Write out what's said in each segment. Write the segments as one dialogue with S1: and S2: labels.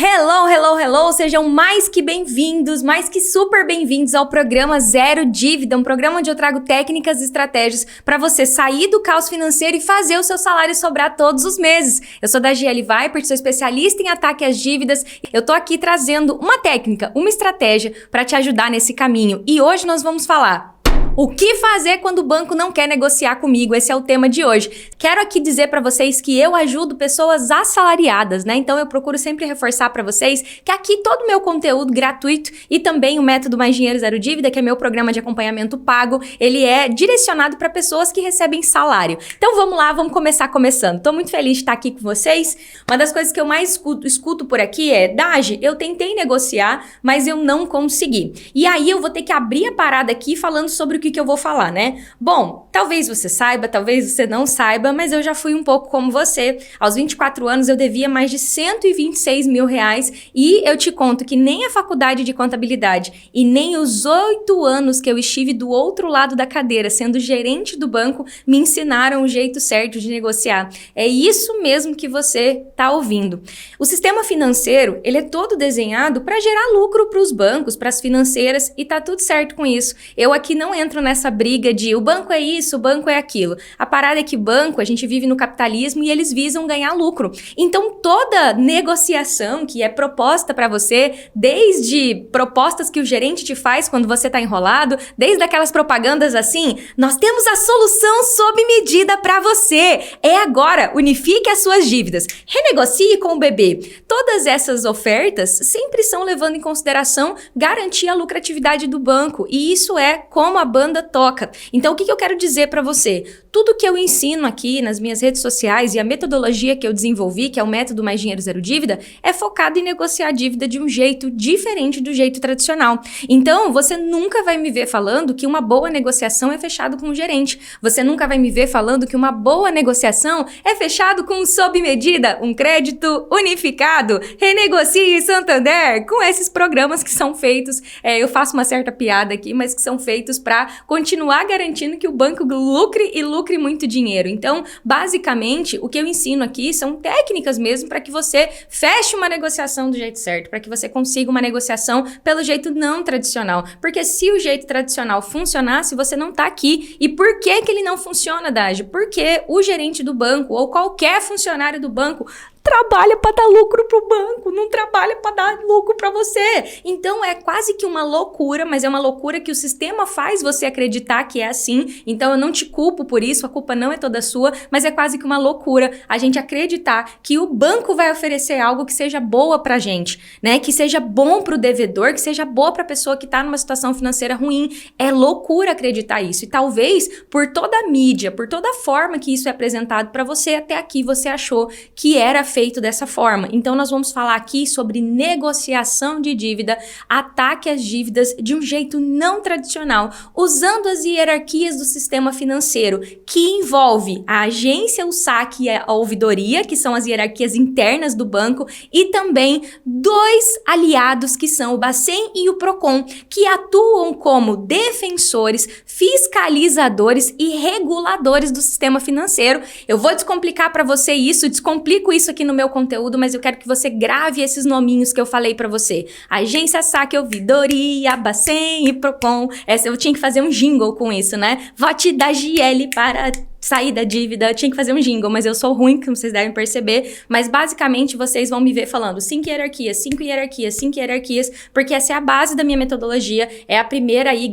S1: Hello, hello, hello! Sejam mais que bem-vindos, mais que super bem-vindos ao programa Zero Dívida, um programa onde eu trago técnicas e estratégias para você sair do caos financeiro e fazer o seu salário sobrar todos os meses. Eu sou da GL Viper, sou especialista em ataque às dívidas. Eu tô aqui trazendo uma técnica, uma estratégia para te ajudar nesse caminho. E hoje nós vamos falar o que fazer quando o banco não quer negociar comigo? Esse é o tema de hoje. Quero aqui dizer para vocês que eu ajudo pessoas assalariadas, né? Então eu procuro sempre reforçar para vocês que aqui todo o meu conteúdo gratuito e também o método Mais Dinheiro Zero Dívida, que é meu programa de acompanhamento pago, ele é direcionado para pessoas que recebem salário. Então vamos lá, vamos começar começando. Tô muito feliz de estar aqui com vocês. Uma das coisas que eu mais escuto por aqui é: Dagi, eu tentei negociar, mas eu não consegui. E aí eu vou ter que abrir a parada aqui falando sobre o que eu vou falar, né? Bom, talvez você saiba, talvez você não saiba, mas eu já fui um pouco como você. Aos 24 anos eu devia mais de 126 mil reais e eu te conto que nem a faculdade de contabilidade e nem os 8 anos que eu estive do outro lado da cadeira, sendo gerente do banco, me ensinaram o jeito certo de negociar. É isso mesmo que você tá ouvindo. O sistema financeiro, ele é todo desenhado para gerar lucro para os bancos, para as financeiras, e tá tudo certo com isso. Eu aqui não entro nessa briga de o banco é isso, o banco é aquilo. A parada é que banco, a gente vive no capitalismo e eles visam ganhar lucro. Então toda negociação que é proposta para você, desde propostas que o gerente te faz quando você tá enrolado, desde aquelas propagandas assim, nós temos a solução sob medida para você. É agora, unifique as suas dívidas, renegocie com o bebê. Todas essas ofertas sempre são levando em consideração garantir a lucratividade do banco, e isso é como a banda toca. Então, o que eu quero dizer para você? Tudo que eu ensino aqui nas minhas redes sociais e a metodologia que eu desenvolvi, que é o método Mais Dinheiro Zero Dívida, é focado em negociar a dívida de um jeito diferente do jeito tradicional. Então, você nunca vai me ver falando que uma boa negociação é fechado com um gerente. Você nunca vai me ver falando que uma boa negociação é fechado com sob medida, um crédito unificado, renegocie Santander, com esses programas que são feitos, eu faço uma certa piada aqui, mas que são feitos para continuar garantindo que o banco lucre e lucre muito dinheiro. Então, basicamente, o que eu ensino aqui são técnicas mesmo para que você feche uma negociação do jeito certo, para que você consiga uma negociação pelo jeito não tradicional. Porque se o jeito tradicional funcionasse, você não tá aqui. E por que que ele não funciona, Dagi? Porque o gerente do banco ou qualquer funcionário do banco trabalha para dar lucro pro banco, não trabalha para dar lucro para você. Então é quase que uma loucura, mas é uma loucura que o sistema faz você acreditar que é assim. Então eu não te culpo por isso, a culpa não é toda sua, mas é quase que uma loucura a gente acreditar que o banco vai oferecer algo que seja boa pra gente, né? Que seja bom pro devedor, que seja boa pra pessoa que tá numa situação financeira ruim. É loucura acreditar isso. E talvez por toda a mídia, por toda a forma que isso é apresentado para você, até aqui você achou que era feito dessa forma. Então nós vamos falar aqui sobre negociação de dívida, ataque às dívidas de um jeito não tradicional, usando as hierarquias do sistema financeiro, que envolve a agência, o saque e a ouvidoria, que são as hierarquias internas do banco, e também dois aliados, que são o Bacen e o Procon, que atuam como defensores, fiscalizadores e reguladores do sistema financeiro. Eu vou descomplicar para você isso, descomplico isso aqui no meu conteúdo, mas eu quero que você grave esses nominhos que eu falei pra você. Agência, saque, ouvidoria, Bacen e Procon. Eu tinha que fazer um jingle com isso, né? Vote da GL para sair da dívida. Eu tinha que fazer um jingle, mas eu sou ruim, como vocês devem perceber. Mas basicamente vocês vão me ver falando 5 hierarquias, 5 hierarquias, 5 hierarquias, porque essa é a base da minha metodologia, é a primeira aí,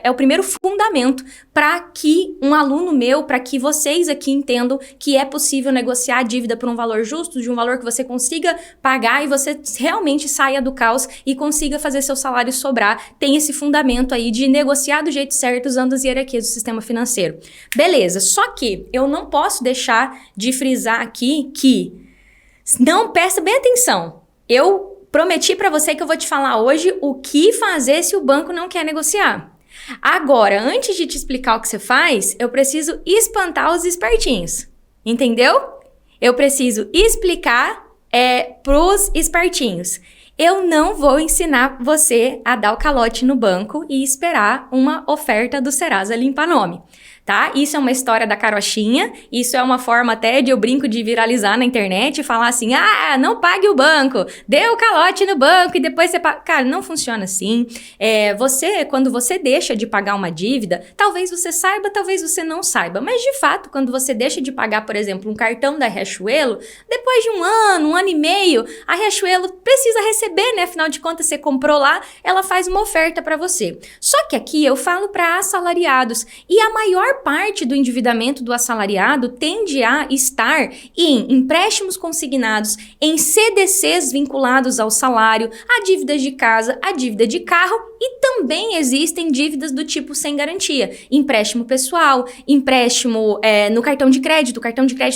S1: é o primeiro fundamento para que um aluno meu, para que vocês aqui entendam que é possível negociar a dívida por um valor justo, de um valor que você consiga pagar e você realmente saia do caos e consiga fazer seu salário sobrar. Tem esse fundamento aí de negociar do jeito certo usando as hierarquias do sistema financeiro. Beleza, só que eu não posso deixar de frisar aqui que, não, presta bem atenção, eu prometi para você que eu vou te falar hoje o que fazer se o banco não quer negociar. Agora, antes de te explicar o que você faz, eu preciso espantar os espertinhos, entendeu? Eu preciso explicar pros espertinhos. Eu não vou ensinar você a dar o calote no banco e esperar uma oferta do Serasa Limpa Nome. tá? Isso é uma história da carochinha, isso é uma forma até de eu brinco de viralizar na internet e falar assim, não pague o banco, dê o calote no banco e depois você paga. Cara, não funciona assim. Quando você deixa de pagar uma dívida, talvez você saiba, talvez você não saiba, mas de fato, quando você deixa de pagar, por exemplo, um cartão da Riachuelo, depois de um ano e meio, a Riachuelo precisa receber, né? Afinal de contas, você comprou lá, ela faz uma oferta para você. Só que aqui eu falo para assalariados e a maior parte do endividamento do assalariado tende a estar em empréstimos consignados, em CDCs vinculados ao salário, a dívidas de casa, a dívida de carro e também existem dívidas do tipo sem garantia, empréstimo pessoal, empréstimo no cartão de crédito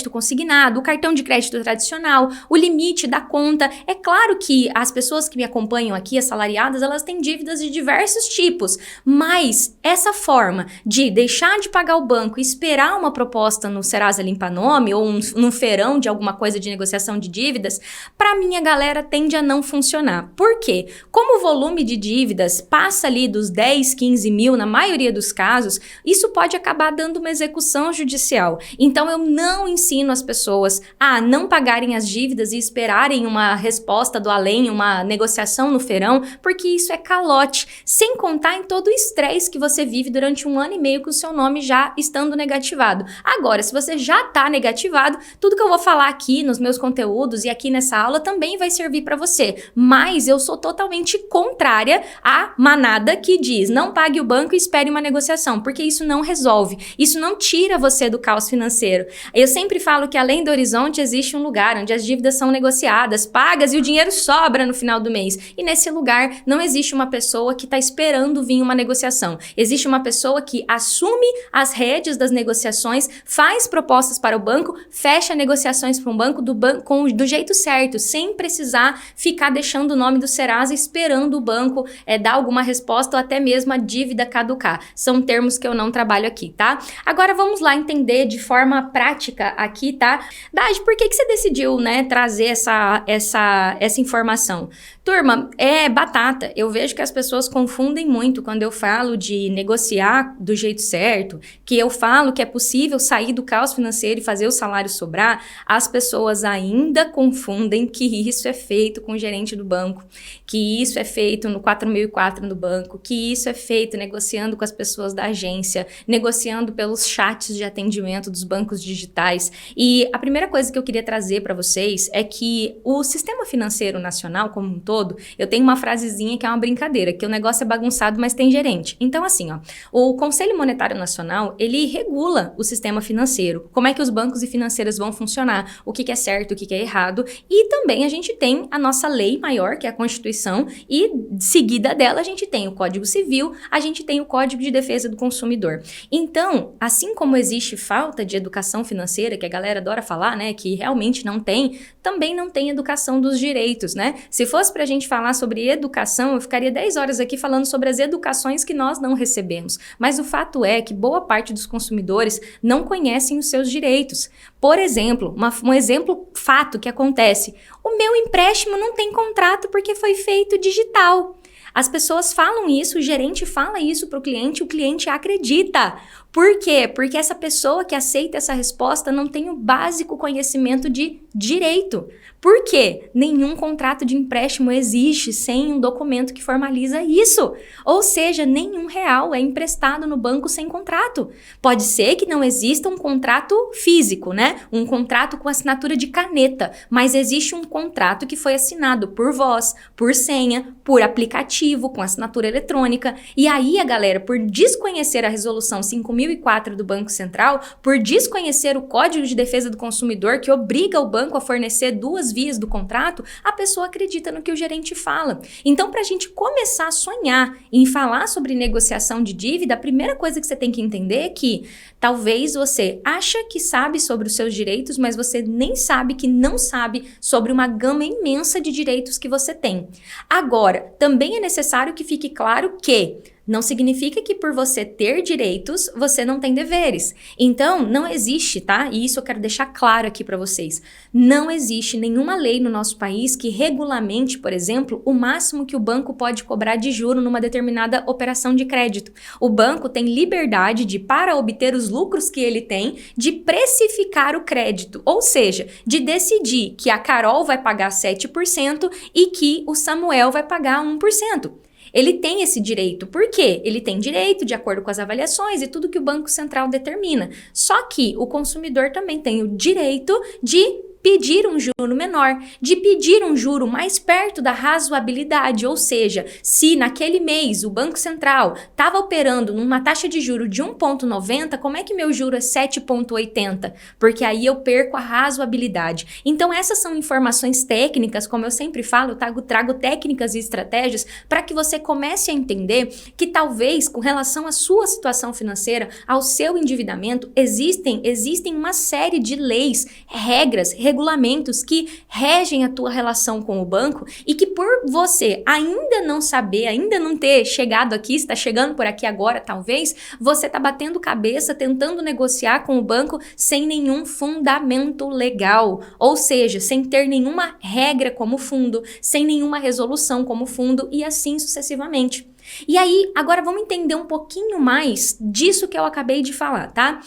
S1: consignado, o cartão de crédito tradicional, o limite da conta. É claro que as pessoas que me acompanham aqui, assalariadas, elas têm dívidas de diversos tipos, mas essa forma de deixar de pagar o banco e esperar uma proposta no Serasa Limpa Nome ou num feirão de alguma coisa de negociação de dívidas, para minha galera tende a não funcionar. Por quê? Como o volume de dívidas passa ali dos 10, 15 mil, na maioria dos casos, isso pode acabar dando uma execução judicial. Então, eu não ensino as pessoas a não pagarem as dívidas e esperarem uma resposta do além, uma negociação no feirão, porque isso é calote, sem contar em todo o estresse que você vive durante 1 ano e meio com o seu nome já estando negativado. Agora, se você já está negativado, tudo que eu vou falar aqui nos meus conteúdos e aqui nessa aula também vai servir para você, mas eu sou totalmente contrária à manada que diz não pague o banco e espere uma negociação, porque isso não resolve, isso não tira você do caos financeiro. Eu sempre falo que além do horizonte existe um lugar onde as dívidas são negociadas, pagas e o dinheiro sobra no final do mês. E nesse lugar não existe uma pessoa que está esperando vir uma negociação. Existe uma pessoa que assume as rédeas das negociações, faz propostas para o banco, fecha negociações para um banco do jeito certo, sem precisar ficar deixando o nome do Serasa esperando o banco dar alguma resposta ou até mesmo a dívida caducar. São termos que eu não trabalho aqui, tá? Agora vamos lá entender de forma prática aqui, tá? Dade, por que você decidiu, né, trazer essa informação? Turma, é batata. Eu vejo que as pessoas confundem muito quando eu falo de negociar do jeito certo, que eu falo que é possível sair do caos financeiro e fazer o salário sobrar. As pessoas ainda confundem que isso é feito com o gerente do banco, que isso é feito no 4004 no banco, que isso é feito negociando com as pessoas da agência, negociando pelos chats de atendimento dos bancos digitais. E a primeira coisa que eu queria trazer para vocês é que o sistema financeiro nacional como um todo, eu tenho uma frasezinha que é uma brincadeira, que o negócio é bagunçado, mas tem gerente. Então, assim, o Conselho Monetário Nacional, ele regula o sistema financeiro, como é que os bancos e financeiras vão funcionar, o que é certo, o que é errado, e também a gente tem a nossa lei maior, que é a Constituição, e seguida dela a gente tem o Código Civil, a gente tem o Código de Defesa do Consumidor. Então, assim como existe falta de educação financeira, que a galera adora falar, né, que realmente não tem, também não tem educação dos direitos, né? Se fosse pra gente falar sobre educação, eu ficaria 10 horas aqui falando sobre as educações que nós não recebemos. Mas o fato é que boa parte dos consumidores não conhecem os seus direitos. Por exemplo, um fato que acontece, o meu empréstimo não tem contrato porque foi feito digital. As pessoas falam isso, o gerente fala isso para o cliente acredita. Por quê? Porque essa pessoa que aceita essa resposta não tem o básico conhecimento de direito. Por quê? Nenhum contrato de empréstimo existe sem um documento que formaliza isso. Ou seja, nenhum real é emprestado no banco sem contrato. Pode ser que não exista um contrato físico, né? Um contrato com assinatura de caneta, mas existe um contrato que foi assinado por voz, por senha, por aplicativo, com assinatura eletrônica. E aí, galera, por desconhecer a resolução 5.004 do Banco Central, por desconhecer o Código de Defesa do Consumidor, que obriga o banco a fornecer 2 vias do contrato, a pessoa acredita no que o gerente fala. Então, para a gente começar a sonhar em falar sobre negociação de dívida, a primeira coisa que você tem que entender é que talvez você acha que sabe sobre os seus direitos, mas você nem sabe que não sabe sobre uma gama imensa de direitos que você tem. Agora, também é necessário que fique claro que Não significa que por você ter direitos, você não tem deveres. Então, não existe, tá? E isso eu quero deixar claro aqui para vocês. Não existe nenhuma lei no nosso país que regulamente, por exemplo, o máximo que o banco pode cobrar de juro numa determinada operação de crédito. O banco tem liberdade de, para obter os lucros que ele tem, de precificar o crédito. Ou seja, de decidir que a Carol vai pagar 7% e que o Samuel vai pagar 1%. Ele tem esse direito. Por quê? Ele tem direito de acordo com as avaliações e tudo que o Banco Central determina. Só que o consumidor também tem o direito de pedir um juro menor, de pedir um juro mais perto da razoabilidade, ou seja, se naquele mês o Banco Central estava operando numa taxa de juro de 1,90, como é que meu juro é 7,80? Porque aí eu perco a razoabilidade. Então essas são informações técnicas, como eu sempre falo, eu trago técnicas e estratégias para que você comece a entender que talvez com relação à sua situação financeira, ao seu endividamento, existem uma série de leis, regras, regulamentos que regem a tua relação com o banco e que por você ainda não saber, ainda não ter chegado aqui, está chegando por aqui agora talvez, você está batendo cabeça tentando negociar com o banco sem nenhum fundamento legal, ou seja, sem ter nenhuma regra como fundo, sem nenhuma resolução como fundo e assim sucessivamente. E aí, agora vamos entender um pouquinho mais disso que eu acabei de falar, tá?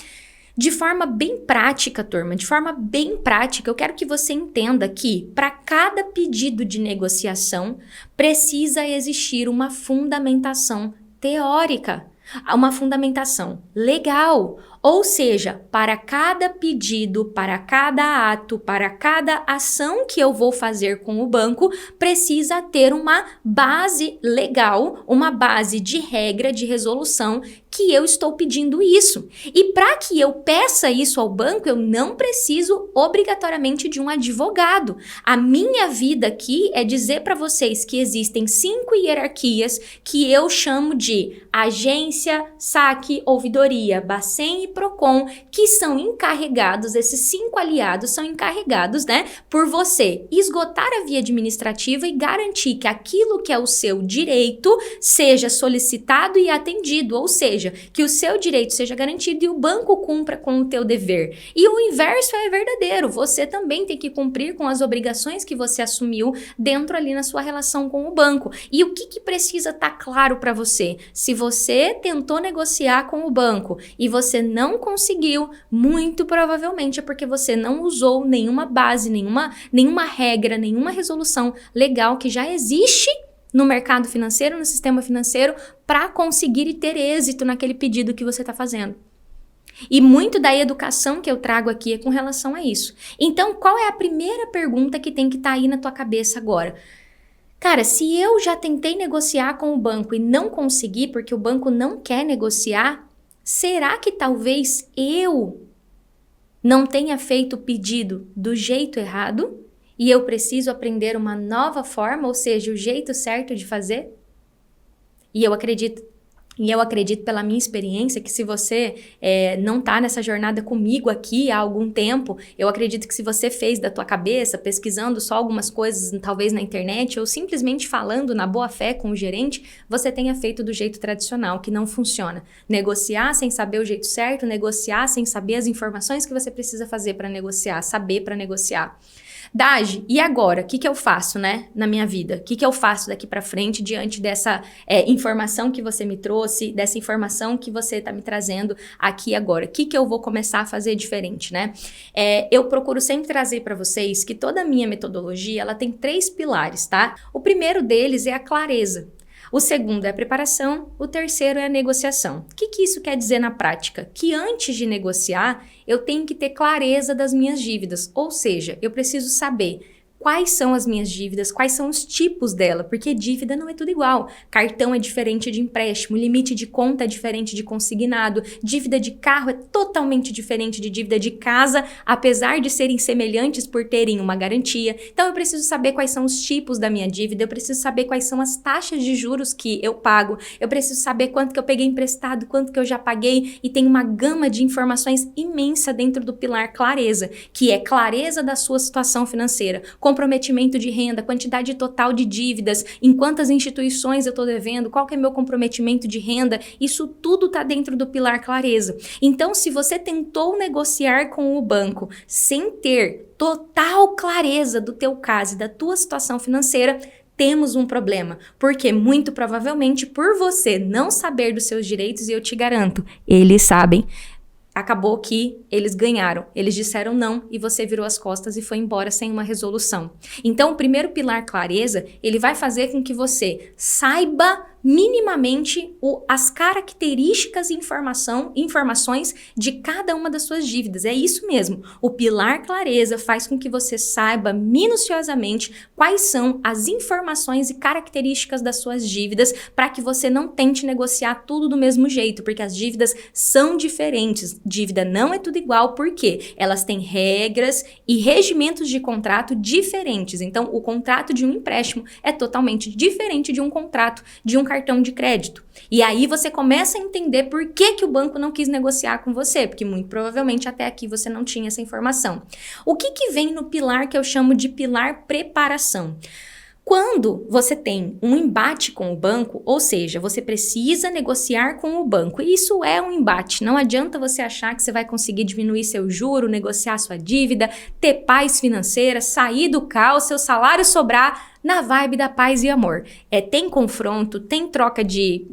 S1: De forma bem prática, turma, de forma bem prática, eu quero que você entenda que para cada pedido de negociação precisa existir uma fundamentação teórica, uma fundamentação legal. Ou seja, para cada pedido, para cada ato, para cada ação que eu vou fazer com o banco, precisa ter uma base legal, uma base de regra, de resolução, que eu estou pedindo isso. E para que eu peça isso ao banco, eu não preciso obrigatoriamente de um advogado. A minha vida aqui é dizer para vocês que existem 5 hierarquias que eu chamo de agência, saque, ouvidoria, Bacen e Procon, que são encarregados, esses 5 aliados são encarregados, né, por você esgotar a via administrativa e garantir que aquilo que é o seu direito seja solicitado e atendido, ou seja, que o seu direito seja garantido e o banco cumpra com o teu dever. E o inverso é verdadeiro, você também tem que cumprir com as obrigações que você assumiu dentro ali na sua relação com o banco. E o que precisa estar claro para você? Se você tentou negociar com o banco e você não conseguiu, muito provavelmente é porque você não usou nenhuma base, nenhuma regra, nenhuma resolução legal que já existe no mercado financeiro, no sistema financeiro, para conseguir e ter êxito naquele pedido que você está fazendo. E muito da educação que eu trago aqui é com relação a isso. Então, qual é a primeira pergunta que tem que estar aí na tua cabeça agora? Cara, se eu já tentei negociar com o banco e não consegui porque o banco não quer negociar, será que talvez eu não tenha feito o pedido do jeito errado e eu preciso aprender uma nova forma, ou seja, o jeito certo de fazer? E eu acredito pela minha experiência que se você não tá nessa jornada comigo aqui há algum tempo, eu acredito que se você fez da tua cabeça, pesquisando só algumas coisas talvez na internet ou simplesmente falando na boa fé com o gerente, você tenha feito do jeito tradicional, que não funciona. Negociar sem saber o jeito certo, negociar sem saber as informações que você precisa fazer para negociar, saber para negociar. Dagi, e agora? O que eu faço, né, na minha vida? O que eu faço daqui para frente diante dessa informação que você me trouxe, dessa informação que você está me trazendo aqui agora? O que eu vou começar a fazer diferente, né? Eu procuro sempre trazer para vocês que toda a minha metodologia, ela tem 3 pilares, tá? O primeiro deles é a clareza. O segundo é a preparação, o terceiro é a negociação. O que isso quer dizer na prática? Que antes de negociar, eu tenho que ter clareza das minhas dívidas, ou seja, eu preciso saber quais são as minhas dívidas, quais são os tipos dela, porque dívida não é tudo igual. Cartão é diferente de empréstimo, limite de conta é diferente de consignado, dívida de carro é totalmente diferente de dívida de casa, apesar de serem semelhantes por terem uma garantia. Então eu preciso saber quais são os tipos da minha dívida, eu preciso saber quais são as taxas de juros que eu pago, eu preciso saber quanto que eu peguei emprestado, quanto que eu já paguei, e tem uma gama de informações imensa dentro do pilar clareza, que é clareza da sua situação financeira. comprometimento de renda, quantidade total de dívidas, em quantas instituições eu estou devendo, qual que é meu comprometimento de renda, isso tudo está dentro do pilar clareza. Então, se você tentou negociar com o banco sem ter total clareza do teu caso e da tua situação financeira, temos um problema, porque muito provavelmente por você não saber dos seus direitos, e eu te garanto, eles sabem, acabou que eles ganharam, eles disseram não e você virou as costas e foi embora sem uma resolução. Então, o primeiro pilar clareza, ele vai fazer com que você saiba minimamente as características e informações de cada uma das suas dívidas. É isso mesmo. O pilar clareza faz com que você saiba minuciosamente quais são as informações e características das suas dívidas para que você não tente negociar tudo do mesmo jeito, porque as dívidas são diferentes. Dívida não é tudo igual, porque elas têm regras e regimentos de contrato diferentes. Então, o contrato de um empréstimo é totalmente diferente de um contrato de um cartão de crédito. E aí você começa a entender por que o banco não quis negociar com você, porque muito provavelmente até aqui você não tinha essa informação. O que vem no pilar que eu chamo de pilar preparação? Quando você tem um embate com o banco, ou seja, você precisa negociar com o banco, e isso é um embate, não adianta você achar que você vai conseguir diminuir seu juro, negociar sua dívida, ter paz financeira, sair do caos, seu salário sobrar na vibe da paz e amor. Tem confronto, tem troca de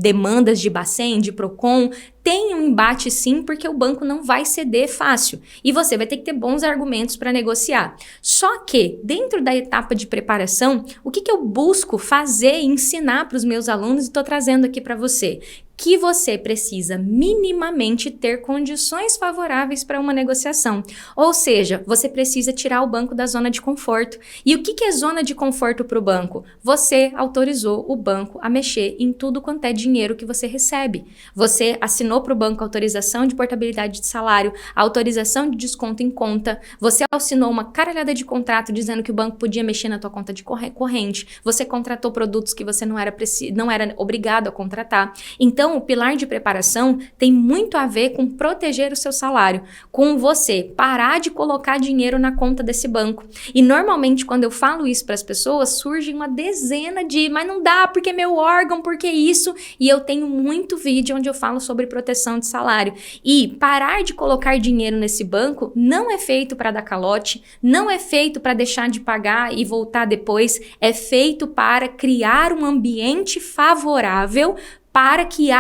S1: demandas de Bacen, de Procon, tem um embate sim, porque o banco não vai ceder fácil. E você vai ter que ter bons argumentos para negociar. Só que, dentro da etapa de preparação, o que eu busco fazer e ensinar para os meus alunos, e estou trazendo aqui para você, que você precisa minimamente ter condições favoráveis para uma negociação. Ou seja, você precisa tirar o banco da zona de conforto. E o que é zona de conforto para o banco? Você autorizou o banco a mexer em tudo quanto é dinheiro que você recebe. Você assinou para o banco autorização de portabilidade de salário, autorização de desconto em conta, você assinou uma caralhada de contrato dizendo que o banco podia mexer na tua conta de corrente, você contratou produtos que você não era obrigado a contratar. Então, o pilar de preparação tem muito a ver com proteger o seu salário, com você parar de colocar dinheiro na conta desse banco. E normalmente, quando eu falo isso para as pessoas, surge uma dezena de, mas não dá, porque é meu órgão, porque isso. E eu tenho muito vídeo onde eu falo sobre proteção de salário. E parar de colocar dinheiro nesse banco não é feito para dar calote, não é feito para deixar de pagar e voltar depois, é feito para criar um ambiente favorável para que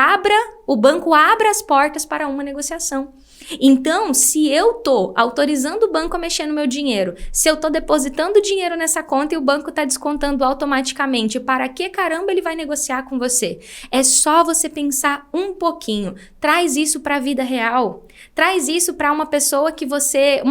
S1: o banco abra as portas para uma negociação. Então, se eu tô autorizando o banco a mexer no meu dinheiro, se eu tô depositando dinheiro nessa conta e o banco tá descontando automaticamente, para que caramba ele vai negociar com você? É só você pensar um pouquinho. Traz isso para a vida real. Traz isso para uma pessoa que você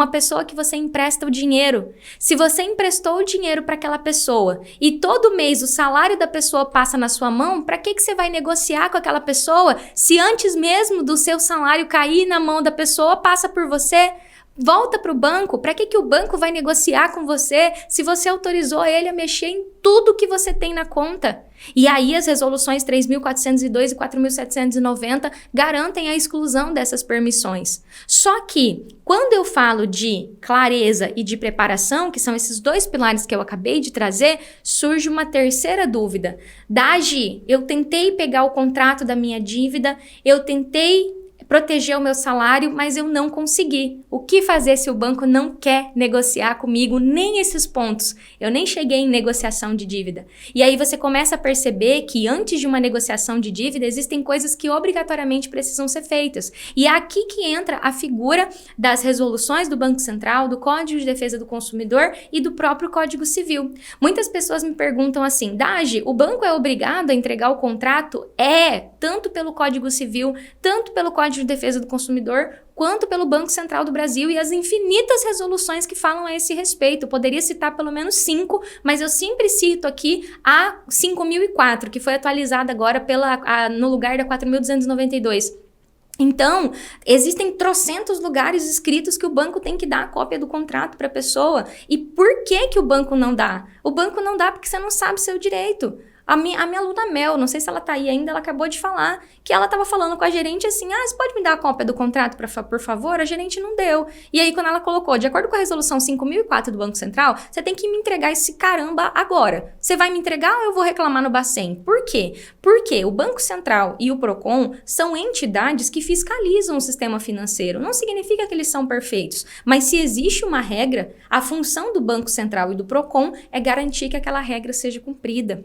S1: empresta o dinheiro. Se você emprestou o dinheiro para aquela pessoa e todo mês o salário da pessoa passa na sua mão, para que você vai negociar com aquela pessoa se antes mesmo do seu salário cair na mão da pessoa, passa por você? Volta para o banco. Para que o banco vai negociar com você se você autorizou ele a mexer em tudo que você tem na conta? E aí as resoluções 3.402 e 4.790 garantem a exclusão dessas permissões. Só que, quando eu falo de clareza e de preparação, que são esses dois pilares que eu acabei de trazer, surge uma terceira dúvida. Dagi, eu tentei pegar o contrato da minha dívida, eu tentei proteger o meu salário, mas eu não consegui. O que fazer se o banco não quer negociar comigo nem esses pontos? Eu nem cheguei em negociação de dívida. E aí você começa a perceber que antes de uma negociação de dívida, existem coisas que obrigatoriamente precisam ser feitas. E é aqui que entra a figura das resoluções do Banco Central, do Código de Defesa do Consumidor e do próprio Código Civil. Muitas pessoas me perguntam assim, Dagi, o banco é obrigado a entregar o contrato? Tanto pelo Código Civil, tanto pelo Código de Defesa do Consumidor, quanto pelo Banco Central do Brasil e as infinitas resoluções que falam a esse respeito. Eu poderia citar pelo menos 5, mas eu sempre cito aqui a 5.004, que foi atualizada agora no lugar da 4.292. Então, existem trocentos lugares escritos que o banco tem que dar a cópia do contrato para a pessoa. E por que o banco não dá? O banco não dá porque você não sabe seu direito. A minha aluna Mel, não sei se ela tá aí ainda, ela acabou de falar que ela tava falando com a gerente assim, você pode me dar a cópia do contrato, por favor? A gerente não deu. E aí, quando ela colocou, de acordo com a resolução 5.004 do Banco Central, você tem que me entregar esse caramba agora. Você vai me entregar ou eu vou reclamar no Bacen? Por quê? Porque o Banco Central e o Procon são entidades que fiscalizam o sistema financeiro. Não significa que eles são perfeitos, mas se existe uma regra, a função do Banco Central e do Procon é garantir que aquela regra seja cumprida.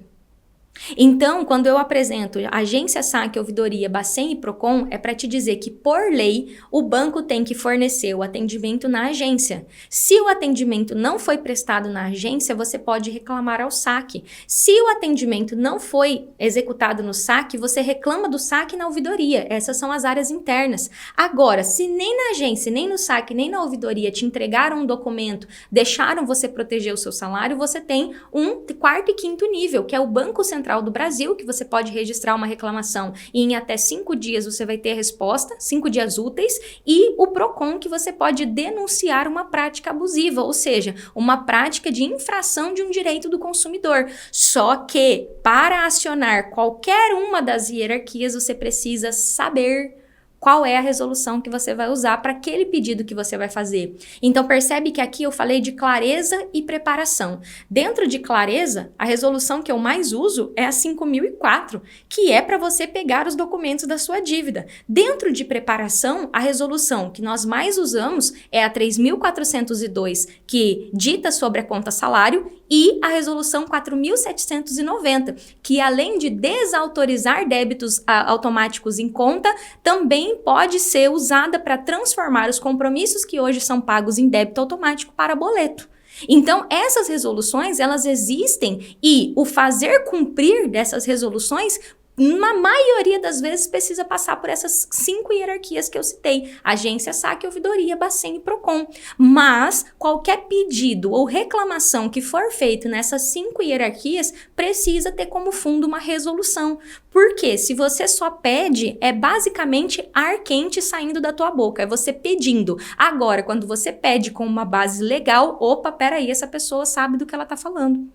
S1: Então, quando eu apresento agência, saque, ouvidoria, Bacen e Procon, é para te dizer que, por lei, o banco tem que fornecer o atendimento na agência. Se o atendimento não foi prestado na agência, você pode reclamar ao saque. Se o atendimento não foi executado no saque, você reclama do saque na ouvidoria. Essas são as áreas internas. Agora, se nem na agência, nem no saque, nem na ouvidoria te entregaram um documento, deixaram você proteger o seu salário, você tem um quarto e quinto nível, que é o Banco Central do Brasil, que você pode registrar uma reclamação e em até 5 dias você vai ter a resposta, 5 dias úteis, e o Procon, que você pode denunciar uma prática abusiva, ou seja, uma prática de infração de um direito do consumidor. Só que, para acionar qualquer uma das hierarquias, você precisa saber qual é a resolução que você vai usar para aquele pedido que você vai fazer. Então, percebe que aqui eu falei de clareza e preparação. Dentro de clareza, a resolução que eu mais uso é a 5.004, que é para você pegar os documentos da sua dívida. Dentro de preparação, a resolução que nós mais usamos é a 3.402, que dita sobre a conta salário, e a resolução 4.790, que além de desautorizar débitos automáticos em conta, também pode ser usada para transformar os compromissos que hoje são pagos em débito automático para boleto. Então, essas resoluções, elas existem e o fazer cumprir dessas resoluções, na maioria das vezes, precisa passar por essas 5 hierarquias que eu citei: agência, saque, ouvidoria, Bacen e Procon. Mas qualquer pedido ou reclamação que for feito nessas 5 hierarquias precisa ter como fundo uma resolução. Porque se você só pede, é basicamente ar quente saindo da tua boca, é você pedindo. Agora, quando você pede com uma base legal, opa, peraí, essa pessoa sabe do que ela tá falando.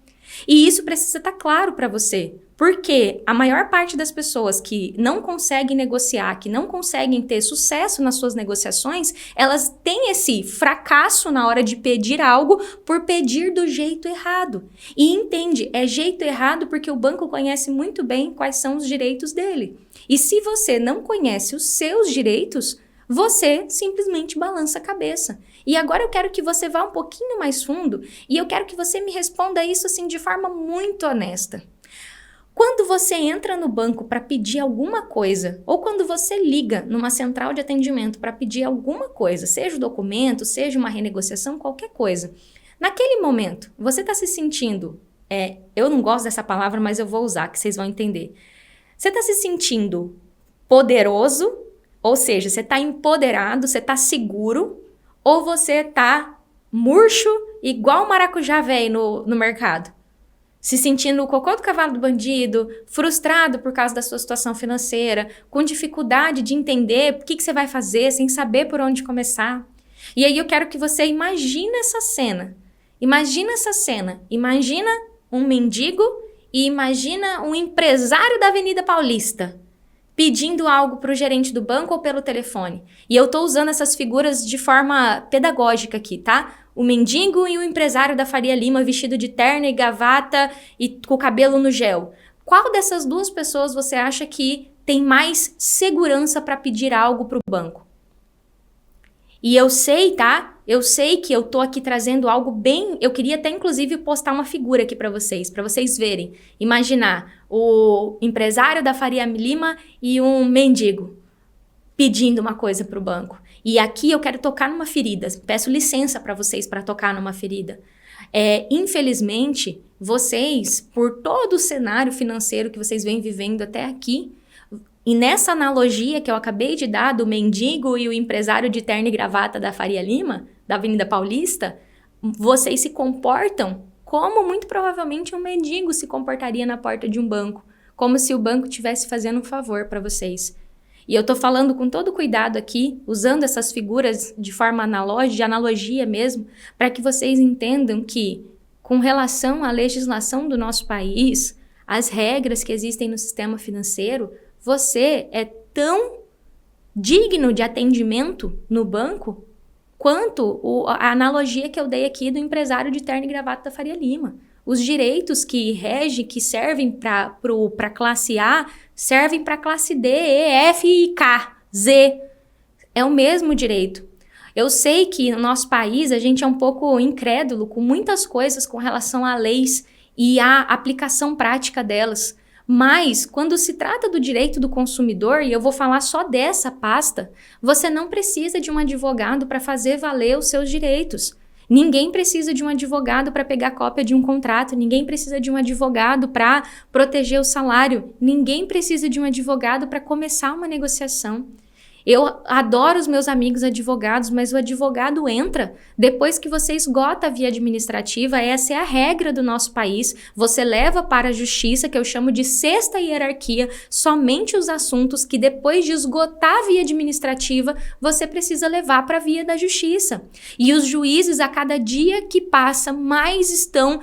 S1: E isso precisa estar claro para você, porque a maior parte das pessoas que não conseguem negociar, que não conseguem ter sucesso nas suas negociações, elas têm esse fracasso na hora de pedir algo por pedir do jeito errado. E entende, é jeito errado porque o banco conhece muito bem quais são os direitos dele. E se você não conhece os seus direitos, você simplesmente balança a cabeça. E agora eu quero que você vá um pouquinho mais fundo e eu quero que você me responda isso assim de forma muito honesta. Quando você entra no banco para pedir alguma coisa, ou quando você liga numa central de atendimento para pedir alguma coisa, seja o documento, seja uma renegociação, qualquer coisa, naquele momento, você está se sentindo, eu não gosto dessa palavra, mas eu vou usar, que vocês vão entender. Você está se sentindo poderoso, ou seja, você está empoderado, você está seguro, ou você tá murcho, igual maracujá velho no mercado? Se sentindo o cocô do cavalo do bandido, frustrado por causa da sua situação financeira, com dificuldade de entender o que você vai fazer, sem saber por onde começar. E aí eu quero que você imagine essa cena. Imagina essa cena. Imagina um mendigo e imagina um empresário da Avenida Paulista pedindo algo para o gerente do banco ou pelo telefone. E eu tô usando essas figuras de forma pedagógica aqui, tá? O mendigo e o empresário da Faria Lima vestido de terno e gravata e com o cabelo no gel. Qual dessas duas pessoas você acha que tem mais segurança para pedir algo para o banco? E eu sei, tá? Eu sei que eu tô aqui trazendo algo bem... Eu queria até, inclusive, postar uma figura aqui para vocês verem. Imaginar o empresário da Faria Lima e um mendigo pedindo uma coisa para o banco. E aqui eu quero tocar numa ferida. Peço licença para vocês para tocar numa ferida. Infelizmente, vocês, por todo o cenário financeiro que vocês vêm vivendo até aqui, e nessa analogia que eu acabei de dar do mendigo e o empresário de terno e gravata da Faria Lima, da Avenida Paulista, vocês se comportam como muito provavelmente um mendigo se comportaria na porta de um banco, como se o banco estivesse fazendo um favor para vocês. E eu tô falando com todo cuidado aqui, usando essas figuras de forma analógica, de analogia mesmo, para que vocês entendam que, com relação à legislação do nosso país, as regras que existem no sistema financeiro, você é tão digno de atendimento no banco quanto a analogia que eu dei aqui do empresário de terno e gravata da Faria Lima. Os direitos que regem, que servem para classe A, servem para classe D, E, F, I, K, Z. É o mesmo direito. Eu sei que no nosso país a gente é um pouco incrédulo com muitas coisas com relação a leis e a aplicação prática delas. Mas, quando se trata do direito do consumidor, e eu vou falar só dessa pasta, você não precisa de um advogado para fazer valer os seus direitos. Ninguém precisa de um advogado para pegar cópia de um contrato, ninguém precisa de um advogado para proteger o salário, ninguém precisa de um advogado para começar uma negociação. Eu adoro os meus amigos advogados, mas o advogado entra depois que você esgota a via administrativa. Essa é a regra do nosso país. Você leva para a justiça, que eu chamo de sexta hierarquia, somente os assuntos que depois de esgotar a via administrativa, você precisa levar para a via da justiça. E os juízes, a cada dia que passa, mais estão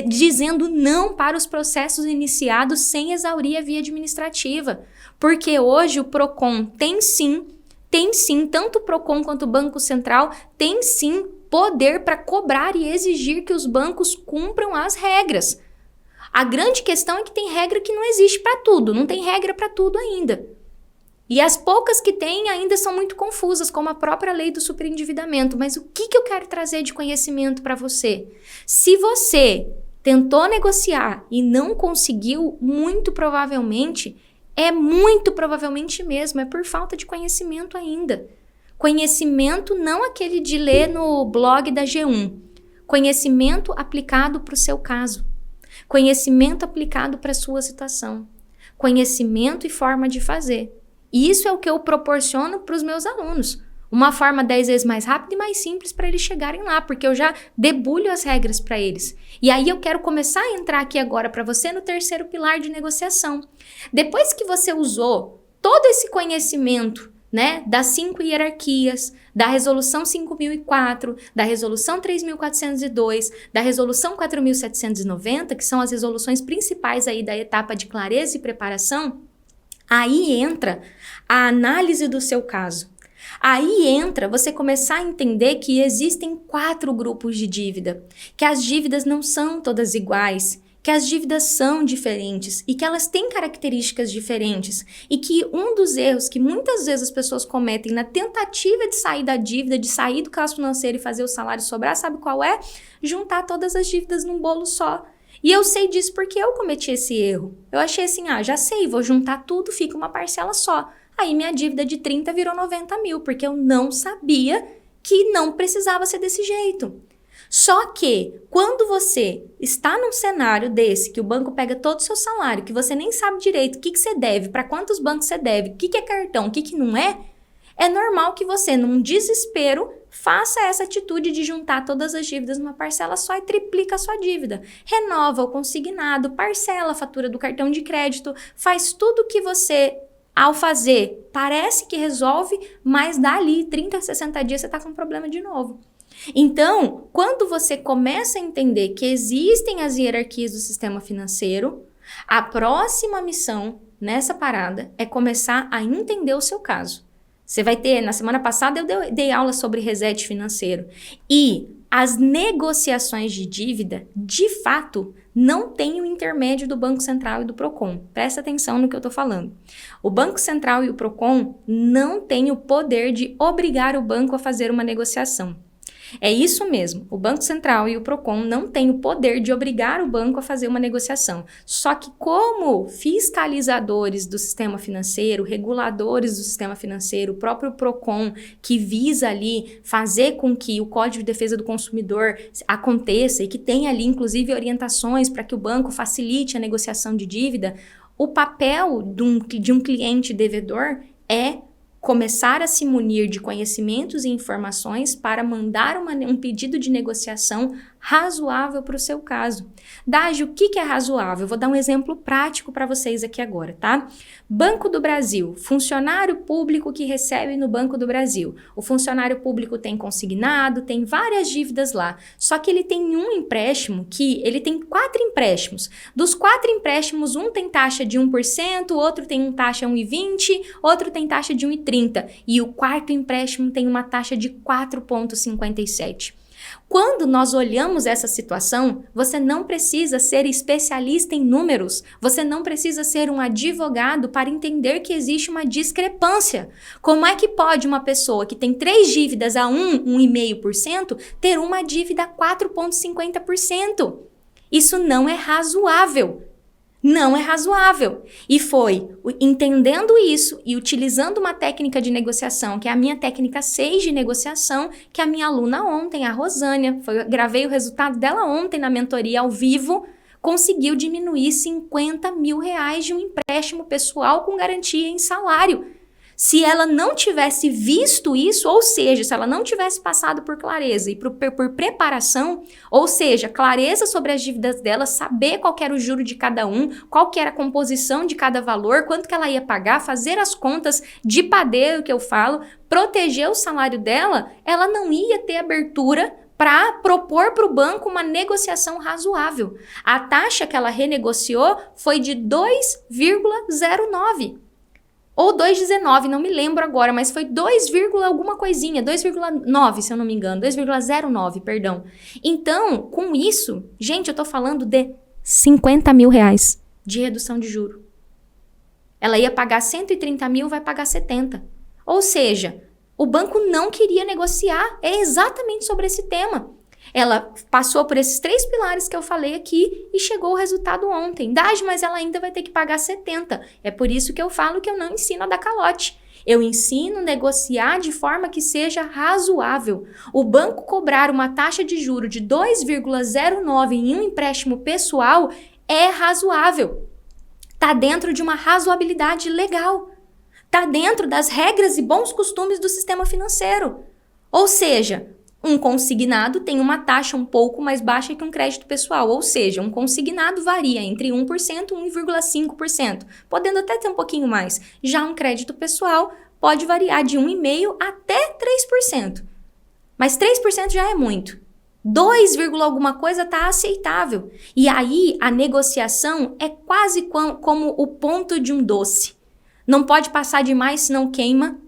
S1: dizendo não para os processos iniciados sem exaurir a via administrativa. Porque hoje o PROCON tem sim, tanto o PROCON quanto o Banco Central tem sim poder para cobrar e exigir que os bancos cumpram as regras. A grande questão é que tem regra que não existe para tudo, não tem regra para tudo ainda. E as poucas que tem ainda são muito confusas, como a própria lei do superendividamento. Mas o que eu quero trazer de conhecimento para você? Se você tentou negociar e não conseguiu, muito provavelmente mesmo, é por falta de conhecimento ainda. Conhecimento não aquele de ler no blog da G1. Conhecimento aplicado para o seu caso. Conhecimento aplicado para a sua situação. Conhecimento e forma de fazer. Isso é o que eu proporciono para os meus alunos. Uma forma 10 vezes mais rápida e mais simples para eles chegarem lá, porque eu já debulho as regras para eles. E aí eu quero começar a entrar aqui agora para você no terceiro pilar de negociação. Depois que você usou todo esse conhecimento, né, das 5 hierarquias, da resolução 5.004, da resolução 3.402, da resolução 4.790, que são as resoluções principais aí da etapa de clareza e preparação, aí entra a análise do seu caso. Aí entra você começar a entender que existem 4 grupos de dívida, que as dívidas não são todas iguais, que as dívidas são diferentes e que elas têm características diferentes e que um dos erros que muitas vezes as pessoas cometem na tentativa de sair da dívida, de sair do caso financeiro e fazer o salário sobrar, sabe qual é? Juntar todas as dívidas num bolo só. E eu sei disso porque eu cometi esse erro. Eu achei assim, já sei, vou juntar tudo, fica uma parcela só. Aí minha dívida de 30 virou 90 mil, porque eu não sabia que não precisava ser desse jeito. Só que, quando você está num cenário desse, que o banco pega todo o seu salário, que você nem sabe direito o que você deve, para quantos bancos você deve, o que é cartão, o que não é normal que você, num desespero, faça essa atitude de juntar todas as dívidas numa parcela só e triplica a sua dívida. Renova o consignado, parcela a fatura do cartão de crédito, faz tudo que você... Ao fazer, parece que resolve, mas dali 30, 60 dias você está com um problema de novo. Então, quando você começa a entender que existem as hierarquias do sistema financeiro, a próxima missão nessa parada é começar a entender o seu caso. Você vai ter, na semana passada eu dei aula sobre reset financeiro. E as negociações de dívida, de fato, não tem o intermédio do Banco Central e do PROCON. Presta atenção no que eu estou falando. O Banco Central e o PROCON não têm o poder de obrigar o banco a fazer uma negociação. É isso mesmo, o Banco Central e o PROCON não têm o poder de obrigar o banco a fazer uma negociação. Só que como fiscalizadores do sistema financeiro, reguladores do sistema financeiro, o próprio PROCON, que visa ali fazer com que o Código de Defesa do Consumidor aconteça e que tenha ali inclusive orientações para que o banco facilite a negociação de dívida, o papel de um cliente devedor é começar a se munir de conhecimentos e informações para mandar um pedido de negociação razoável para o seu caso. Dagi, o que é razoável? Eu vou dar um exemplo prático para vocês aqui agora, tá? Banco do Brasil, funcionário público que recebe no Banco do Brasil. O funcionário público tem consignado, tem várias dívidas lá. Só que ele tem um empréstimo ele tem 4 empréstimos. Dos 4 empréstimos, um tem taxa de 1%, outro tem taxa 1,20%, outro tem taxa de 1,30%. E o quarto empréstimo tem uma taxa de 4,57%. Quando nós olhamos essa situação, você não precisa ser especialista em números, você não precisa ser um advogado para entender que existe uma discrepância. Como é que pode uma pessoa que tem 3 dívidas a 1,5% ter uma dívida a 4,50%? Isso não é razoável. Não é razoável. E foi entendendo isso e utilizando uma técnica de negociação, que é a minha técnica 6 de negociação, que a minha aluna ontem, a Rosânia, gravei o resultado dela ontem na mentoria ao vivo, conseguiu diminuir R$50 mil de um empréstimo pessoal com garantia em salário. Se ela não tivesse visto isso, ou seja, se ela não tivesse passado por clareza e por preparação, ou seja, clareza sobre as dívidas dela, saber qual que era o juro de cada um, qual que era a composição de cada valor, quanto que ela ia pagar, fazer as contas de padeiro que eu falo, proteger o salário dela, ela não ia ter abertura para propor para o banco uma negociação razoável. A taxa que ela renegociou foi de 2,09. Ou 2,19, não me lembro agora, mas foi 2, alguma coisinha, 2,9, se eu não me engano, 2,09, perdão. Então, com isso, gente, eu tô falando de R$50 mil de redução de juro. Ela ia pagar 130 mil, vai pagar 70. Ou seja, o banco não queria negociar, é exatamente sobre esse tema. Ela passou por esses 3 pilares que eu falei aqui e chegou o resultado ontem. Dagi, mas ela ainda vai ter que pagar 70. É por isso que eu falo que eu não ensino a dar calote. Eu ensino a negociar de forma que seja razoável. O banco cobrar uma taxa de juro de 2,09 em um empréstimo pessoal é razoável. Está dentro de uma razoabilidade legal. Está dentro das regras e bons costumes do sistema financeiro. Ou seja, um consignado tem uma taxa um pouco mais baixa que um crédito pessoal, ou seja, um consignado varia entre 1% e 1,5%, podendo até ter um pouquinho mais. Já um crédito pessoal pode variar de 1,5% até 3%. Mas 3% já é muito. 2, alguma coisa está aceitável. E aí a negociação é quase como o ponto de um doce. Não pode passar de mais, senão queima,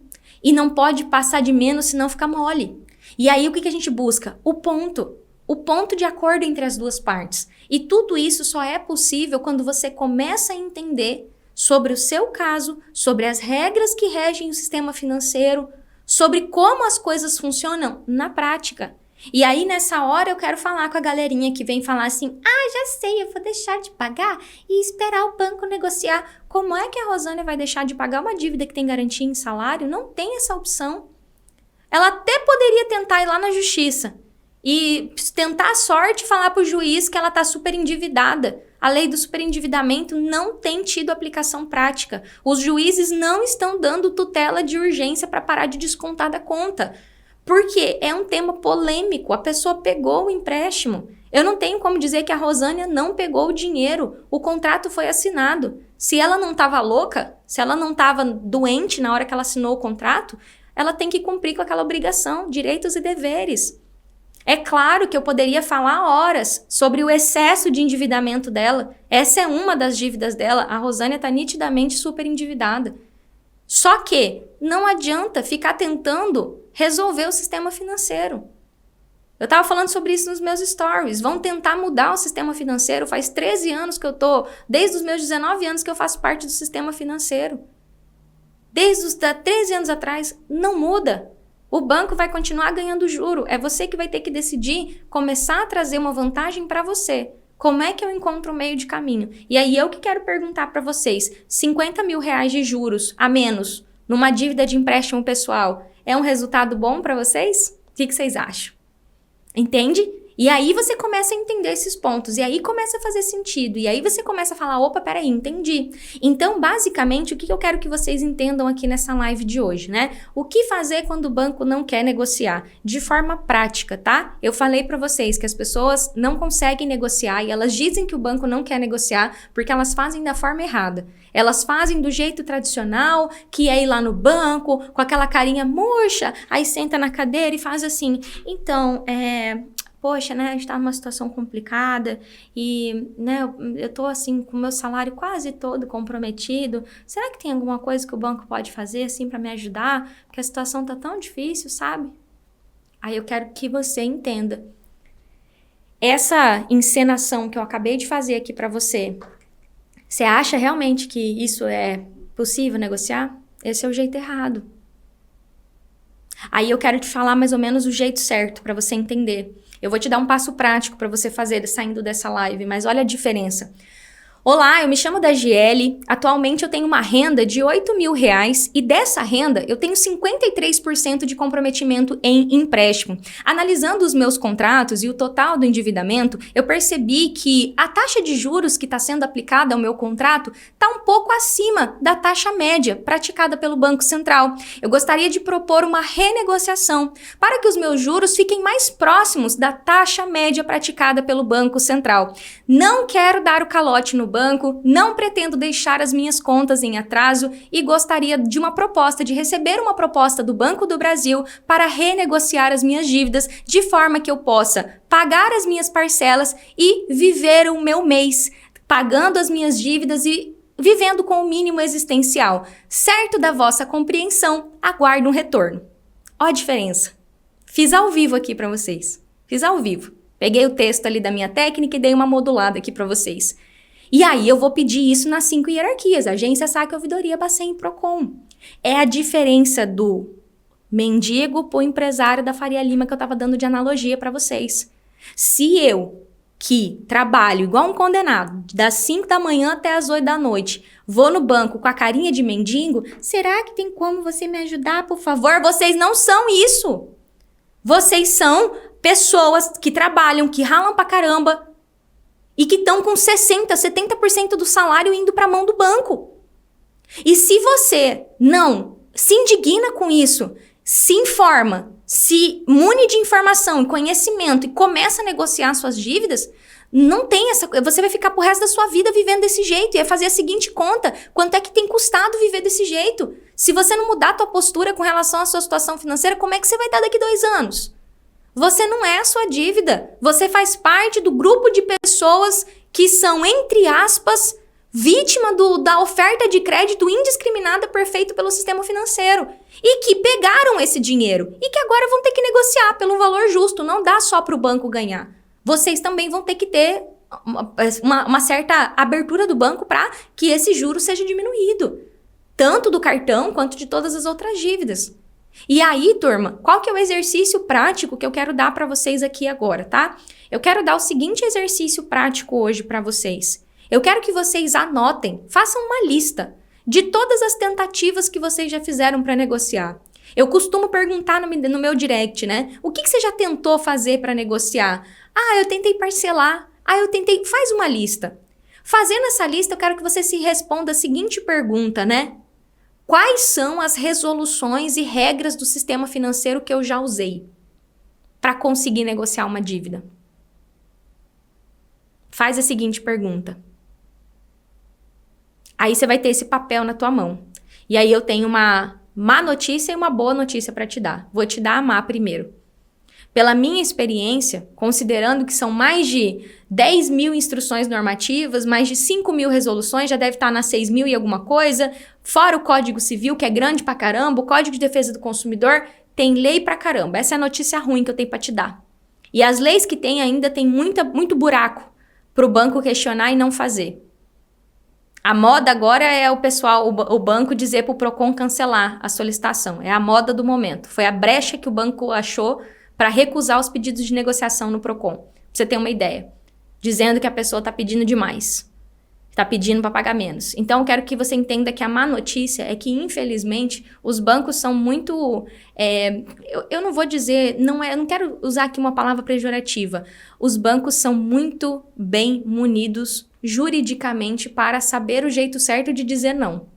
S1: e não pode passar de menos, senão fica mole. E aí, o que a gente busca? O ponto de acordo entre as duas partes. E tudo isso só é possível quando você começa a entender sobre o seu caso, sobre as regras que regem o sistema financeiro, sobre como as coisas funcionam na prática. E aí, nessa hora, eu quero falar com a galerinha que vem falar assim, já sei, eu vou deixar de pagar e esperar o banco negociar. Como é que a Rosânia vai deixar de pagar uma dívida que tem garantia em salário? Não tem essa opção. Ela até poderia tentar ir lá na justiça e tentar a sorte e falar para o juiz que ela está super endividada. A lei do superendividamento não tem tido aplicação prática. Os juízes não estão dando tutela de urgência para parar de descontar da conta. Porque é um tema polêmico. A pessoa pegou o empréstimo. Eu não tenho como dizer que a Rosânia não pegou o dinheiro. O contrato foi assinado. Se ela não estava louca, se ela não estava doente na hora que ela assinou o contrato, ela tem que cumprir com aquela obrigação, direitos e deveres. É claro que eu poderia falar horas sobre o excesso de endividamento dela. Essa é uma das dívidas dela. A Rosânia está nitidamente super endividada. Só que não adianta ficar tentando resolver o sistema financeiro. Eu estava falando sobre isso nos meus stories. Vão tentar mudar o sistema financeiro. Faz 13 anos que eu tô, desde os meus 19 anos que eu faço parte do sistema financeiro. Desde os 13 anos atrás, não muda. O banco vai continuar ganhando juro. É você que vai ter que decidir começar a trazer uma vantagem para você. Como é que eu encontro o meio de caminho? E aí eu que quero perguntar para vocês, R$50 mil de juros a menos numa dívida de empréstimo pessoal é um resultado bom para vocês? O que vocês acham? Entende? E aí você começa a entender esses pontos, e aí começa a fazer sentido, e aí você começa a falar, opa, peraí, entendi. Então, basicamente, o que eu quero que vocês entendam aqui nessa live de hoje, né? O que fazer quando o banco não quer negociar? De forma prática, tá? Eu falei pra vocês que as pessoas não conseguem negociar, e elas dizem que o banco não quer negociar, porque elas fazem da forma errada. Elas fazem do jeito tradicional, que é ir lá no banco, com aquela carinha murcha, aí senta na cadeira e faz assim, então, poxa, né, a gente tá numa situação complicada e, né, eu tô assim com o meu salário quase todo comprometido. Será que tem alguma coisa que o banco pode fazer assim pra me ajudar? Porque a situação tá tão difícil, sabe? Aí eu quero que você entenda. Essa encenação que eu acabei de fazer aqui pra você, você acha realmente que isso é possível negociar? Esse é o jeito errado. Aí eu quero te falar mais ou menos o jeito certo pra você entender. Eu vou te dar um passo prático para você fazer saindo dessa live, mas olha a diferença. Olá, eu me chamo Dagiele, atualmente eu tenho uma renda de R$8.000 e dessa renda eu tenho 53% de comprometimento em empréstimo. Analisando os meus contratos e o total do endividamento, eu percebi que a taxa de juros que está sendo aplicada ao meu contrato está um pouco acima da taxa média praticada pelo Banco Central. Eu gostaria de propor uma renegociação para que os meus juros fiquem mais próximos da taxa média praticada pelo Banco Central. Não quero dar o calote no banco, não pretendo deixar as minhas contas em atraso e gostaria de uma proposta, de receber uma proposta do Banco do Brasil para renegociar as minhas dívidas de forma que eu possa pagar as minhas parcelas e viver o meu mês, pagando as minhas dívidas e vivendo com o mínimo existencial. Certo da vossa compreensão, aguardo um retorno. Ó a diferença. Fiz ao vivo aqui para vocês. Fiz ao vivo. Peguei o texto ali da minha técnica e dei uma modulada aqui para vocês. E aí eu vou pedir isso nas 5 hierarquias, Agência, Saque, Ouvidoria, Bacen e Procon. É a diferença do mendigo pro empresário da Faria Lima que eu tava dando de analogia para vocês. Se eu, que trabalho igual um condenado, das 5 da manhã até as 8 da noite, vou no banco com a carinha de mendigo, será que tem como você me ajudar, por favor? Vocês não são isso! Vocês são pessoas que trabalham, que ralam pra caramba, e que estão com 60%, 70% do salário indo para a mão do banco. E se você não se indigna com isso, se informa, se mune de informação e conhecimento e começa a negociar suas dívidas, não tem essa... Você vai ficar pro resto da sua vida vivendo desse jeito. E é fazer a seguinte conta: quanto é que tem custado viver desse jeito? Se você não mudar a tua postura com relação à sua situação financeira, como é que você vai estar daqui 2 anos? Você não é a sua dívida. Você faz parte do grupo de pessoas que são, entre aspas, vítima da oferta de crédito indiscriminada perfeita pelo sistema financeiro. E que pegaram esse dinheiro. E que agora vão ter que negociar pelo valor justo. Não dá só para o banco ganhar. Vocês também vão ter que ter uma certa abertura do banco para que esse juro seja diminuído. Tanto do cartão quanto de todas as outras dívidas. E aí, turma, qual que é o exercício prático que eu quero dar para vocês aqui agora, tá? Eu quero dar o seguinte exercício prático hoje para vocês. Eu quero que vocês anotem, façam uma lista de todas as tentativas que vocês já fizeram para negociar. Eu costumo perguntar no meu direct, né? O que você já tentou fazer para negociar? Ah, eu tentei parcelar. Ah, eu tentei... Faz uma lista. Fazendo essa lista, eu quero que você se responda a seguinte pergunta, né? Quais são as resoluções e regras do sistema financeiro que eu já usei para conseguir negociar uma dívida? Faz a seguinte pergunta. Aí você vai ter esse papel na tua mão. E aí eu tenho uma má notícia e uma boa notícia para te dar. Vou te dar a má primeiro. Pela minha experiência, considerando que são mais de 10 mil instruções normativas, mais de 5 mil resoluções, já deve estar nas 6 mil e alguma coisa, fora o Código Civil, que é grande pra caramba, o Código de Defesa do Consumidor, tem lei pra caramba. Essa é a notícia ruim que eu tenho pra te dar. E as leis que tem ainda tem muito buraco pro banco questionar e não fazer. A moda agora é o banco dizer pro Procon cancelar a solicitação. É a moda do momento. Foi a brecha que o banco achou para recusar os pedidos de negociação no Procon. Pra você ter uma ideia. Dizendo que a pessoa está pedindo demais. tá pedindo para pagar menos. Então, eu quero que você entenda que a má notícia é que, infelizmente, os bancos são muito... eu não vou dizer... eu não quero usar aqui uma palavra pejorativa. Os bancos são muito bem munidos juridicamente para saber o jeito certo de dizer não.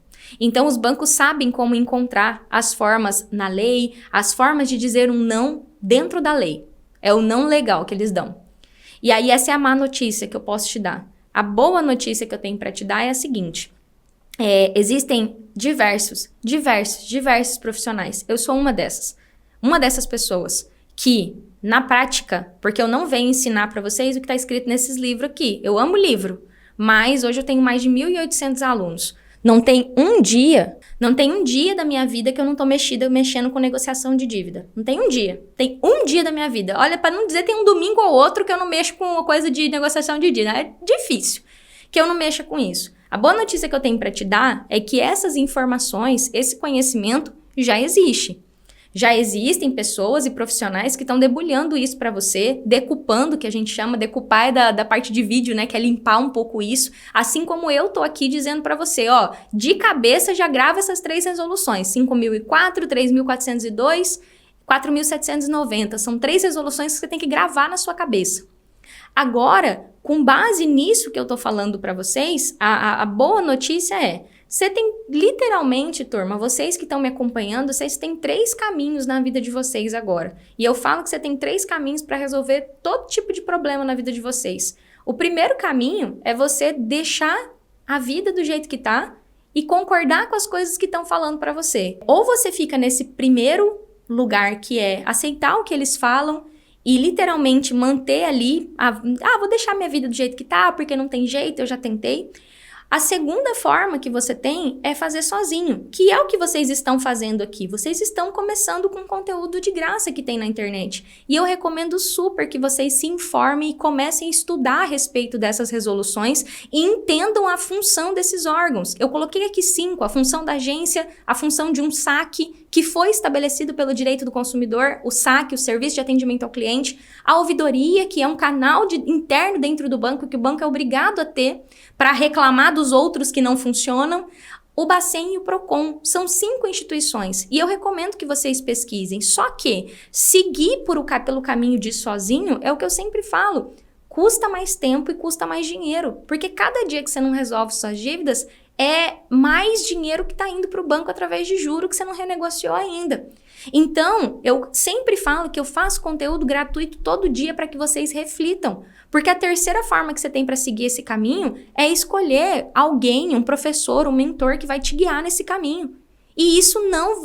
S1: Então, os bancos sabem como encontrar as formas na lei, as formas de dizer um não dentro da lei. É o não legal que eles dão. E aí, essa é a má notícia que eu posso te dar. A boa notícia que eu tenho para te dar é a seguinte. Existem diversos profissionais. Eu sou uma dessas pessoas que, na prática, porque eu não venho ensinar para vocês o que está escrito nesses livros aqui. Eu amo livro, mas hoje eu tenho mais de 1.800 alunos. Não tem um dia da minha vida que eu não tô mexendo com negociação de dívida. Não tem um dia. Tem um dia da minha vida. Olha, para não dizer tem um domingo ou outro que eu não mexo com uma coisa de negociação de dívida. É difícil que eu não mexa com isso. A boa notícia que eu tenho para te dar é que essas informações, esse conhecimento já existe. Já existem pessoas e profissionais que estão debulhando isso para você, decupando, que a gente chama, decupar é da parte de vídeo, né, que é limpar um pouco isso, assim como eu tô aqui dizendo para você, ó, de cabeça já grava essas 3 resoluções, 5.004, 3.402, 4.790, são 3 resoluções que você tem que gravar na sua cabeça. Agora, com base nisso que eu tô falando para vocês, a boa notícia é, você tem literalmente, turma, vocês que estão me acompanhando, vocês têm 3 caminhos na vida de vocês agora. E eu falo que você tem 3 caminhos para resolver todo tipo de problema na vida de vocês. O primeiro caminho é você deixar a vida do jeito que tá e concordar com as coisas que estão falando para você. Ou você fica nesse primeiro lugar que é aceitar o que eles falam e literalmente manter ali, vou deixar minha vida do jeito que tá, porque não tem jeito, eu já tentei. A segunda forma que você tem é fazer sozinho, que é o que vocês estão fazendo aqui. Vocês estão começando com conteúdo de graça que tem na internet. E eu recomendo super que vocês se informem e comecem a estudar a respeito dessas resoluções e entendam a função desses órgãos. Eu coloquei aqui 5, a função da agência, a função de um SAC, que foi estabelecido pelo direito do consumidor, o SAC, o Serviço de Atendimento ao Cliente, a ouvidoria, que é um canal interno dentro do banco, que o banco é obrigado a ter para reclamar dos outros que não funcionam, o Bacen e o Procon. São 5 instituições e eu recomendo que vocês pesquisem. Só que seguir pelo caminho de sozinho é o que eu sempre falo. Custa mais tempo e custa mais dinheiro, porque cada dia que você não resolve suas dívidas é mais dinheiro que está indo para o banco através de juro que você não renegociou ainda. Então, eu sempre falo que eu faço conteúdo gratuito todo dia para que vocês reflitam. Porque a terceira forma que você tem para seguir esse caminho é escolher alguém, um professor, um mentor que vai te guiar nesse caminho. E isso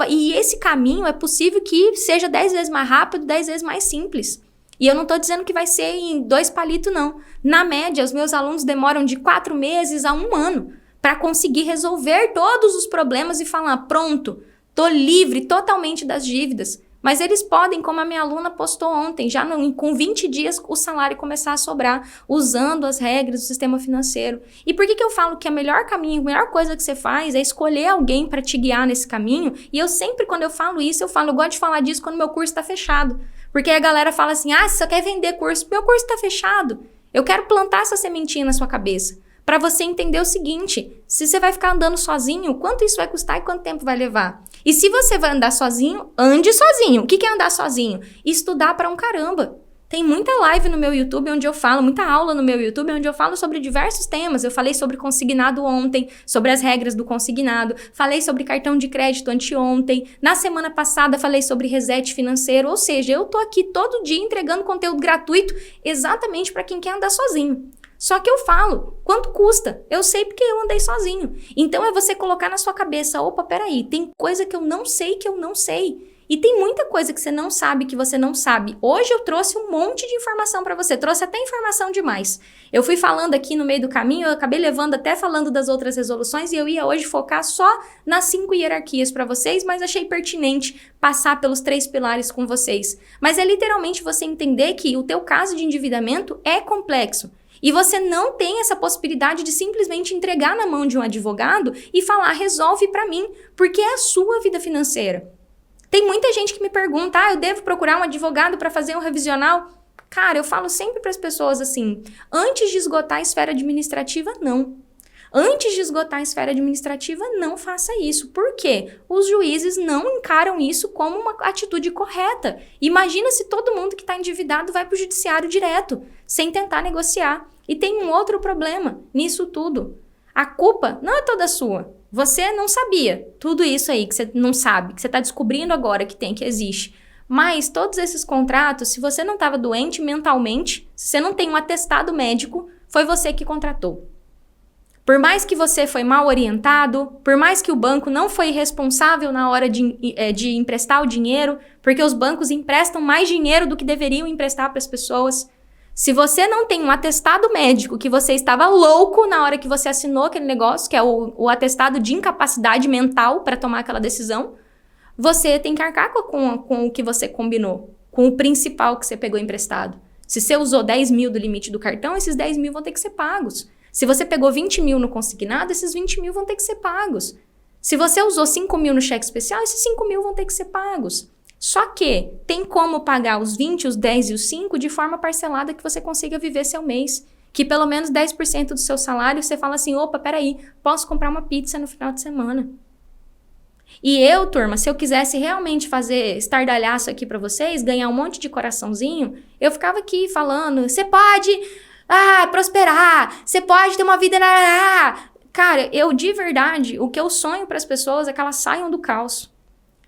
S1: e esse caminho é possível que seja 10 vezes mais rápido, 10 vezes mais simples. E eu não estou dizendo que vai ser em 2 palitos, não. Na média, os meus alunos demoram de 4 meses a 1 ano para conseguir resolver todos os problemas e falar, pronto, tô livre totalmente das dívidas. Mas eles podem, como a minha aluna postou ontem, já com 20 dias o salário começar a sobrar, usando as regras do sistema financeiro. E por que eu falo que o melhor caminho, a melhor coisa que você faz é escolher alguém para te guiar nesse caminho? E eu sempre, quando eu falo isso, eu gosto de falar disso quando meu curso está fechado. Porque a galera fala assim, você só quer vender curso, meu curso está fechado. Eu quero plantar essa sementinha na sua cabeça. Para você entender o seguinte, se você vai ficar andando sozinho, quanto isso vai custar e quanto tempo vai levar? E se você vai andar sozinho, ande sozinho. O que é andar sozinho? Estudar para um caramba. Tem muita live no meu YouTube onde eu falo, muita aula no meu YouTube onde eu falo sobre diversos temas. Eu falei sobre consignado ontem, sobre as regras do consignado, falei sobre cartão de crédito anteontem, na semana passada falei sobre reset financeiro, ou seja, eu tô aqui todo dia entregando conteúdo gratuito exatamente para quem quer andar sozinho. Só que eu falo, quanto custa? Eu sei porque eu andei sozinho. Então é você colocar na sua cabeça, opa, peraí, tem coisa que eu não sei que eu não sei. E tem muita coisa que você não sabe que você não sabe. Hoje eu trouxe um monte de informação para você, trouxe até informação demais. Eu fui falando aqui no meio do caminho, eu acabei levando até falando das outras resoluções e eu ia hoje focar só nas 5 hierarquias para vocês, mas achei pertinente passar pelos 3 pilares com vocês. Mas é literalmente você entender que o teu caso de endividamento é complexo. E você não tem essa possibilidade de simplesmente entregar na mão de um advogado e falar, resolve para mim, porque é a sua vida financeira. Tem muita gente que me pergunta, eu devo procurar um advogado para fazer um revisional? Cara, eu falo sempre para as pessoas assim, antes de esgotar a esfera administrativa, não. Antes de esgotar a esfera administrativa, não faça isso. Por quê? Os juízes não encaram isso como uma atitude correta. Imagina se todo mundo que está endividado vai para o judiciário direto, sem tentar negociar. E tem um outro problema nisso tudo. A culpa não é toda sua. Você não sabia tudo isso aí que você não sabe, que você está descobrindo agora que existe. Mas todos esses contratos, se você não estava doente mentalmente, se você não tem um atestado médico, foi você que contratou. Por mais que você foi mal orientado, por mais que o banco não foi responsável na hora de emprestar o dinheiro, porque os bancos emprestam mais dinheiro do que deveriam emprestar para as pessoas. Se você não tem um atestado médico que você estava louco na hora que você assinou aquele negócio, que é o atestado de incapacidade mental para tomar aquela decisão, você tem que arcar com o que você combinou, com o principal que você pegou emprestado. Se você usou 10 mil do limite do cartão, esses 10 mil vão ter que ser pagos. Se você pegou 20 mil no consignado, esses 20 mil vão ter que ser pagos. Se você usou 5 mil no cheque especial, esses 5 mil vão ter que ser pagos. Só que tem como pagar os 20, os 10 e os 5 de forma parcelada que você consiga viver seu mês. Que pelo menos 10% do seu salário você fala assim, opa, peraí, posso comprar uma pizza no final de semana. E eu, turma, se eu quisesse realmente fazer estardalhaço aqui pra vocês, ganhar um monte de coraçãozinho, eu ficava aqui falando, você pode prosperar, você pode ter uma vida... Cara, eu de verdade, o que eu sonho para as pessoas é que elas saiam do caos.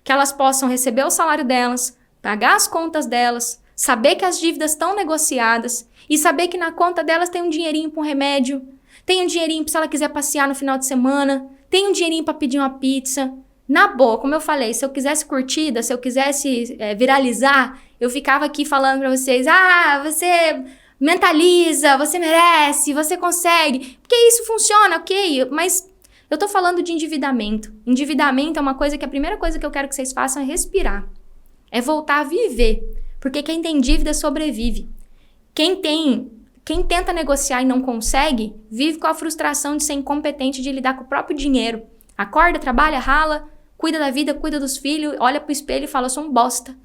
S1: Que elas possam receber o salário delas, pagar as contas delas, saber que as dívidas estão negociadas e saber que na conta delas tem um dinheirinho para um remédio, tem um dinheirinho se ela quiser passear no final de semana, tem um dinheirinho para pedir uma pizza. Na boa, como eu falei, se eu quisesse curtida, se eu quisesse viralizar, eu ficava aqui falando para vocês, você mentaliza, você merece, você consegue, porque isso funciona, ok, mas eu tô falando de endividamento. Endividamento é uma coisa que a primeira coisa que eu quero que vocês façam é respirar, é voltar a viver, porque quem tem dívida sobrevive. Quem tenta negociar e não consegue, vive com a frustração de ser incompetente de lidar com o próprio dinheiro. Acorda, trabalha, rala, cuida da vida, cuida dos filhos, olha pro espelho e fala, eu sou um bosta.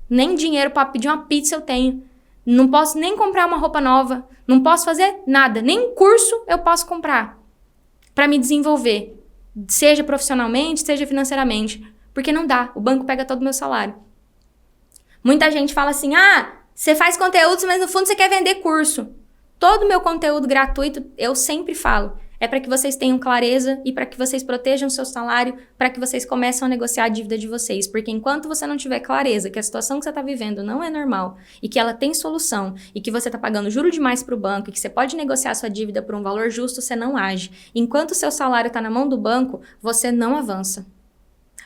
S1: Nem dinheiro para pedir uma pizza eu tenho. Não posso nem comprar uma roupa nova. Não posso fazer nada. Nem um curso eu posso comprar para me desenvolver. Seja profissionalmente, seja financeiramente. Porque não dá. O banco pega todo o meu salário. Muita gente fala assim, você faz conteúdo, mas no fundo você quer vender curso. Todo o meu conteúdo gratuito, eu sempre falo, é para que vocês tenham clareza e para que vocês protejam o seu salário, para que vocês comecem a negociar a dívida de vocês. Porque enquanto você não tiver clareza que a situação que você está vivendo não é normal e que ela tem solução e que você está pagando juro demais para o banco e que você pode negociar a sua dívida por um valor justo, você não age. Enquanto o seu salário está na mão do banco, você não avança.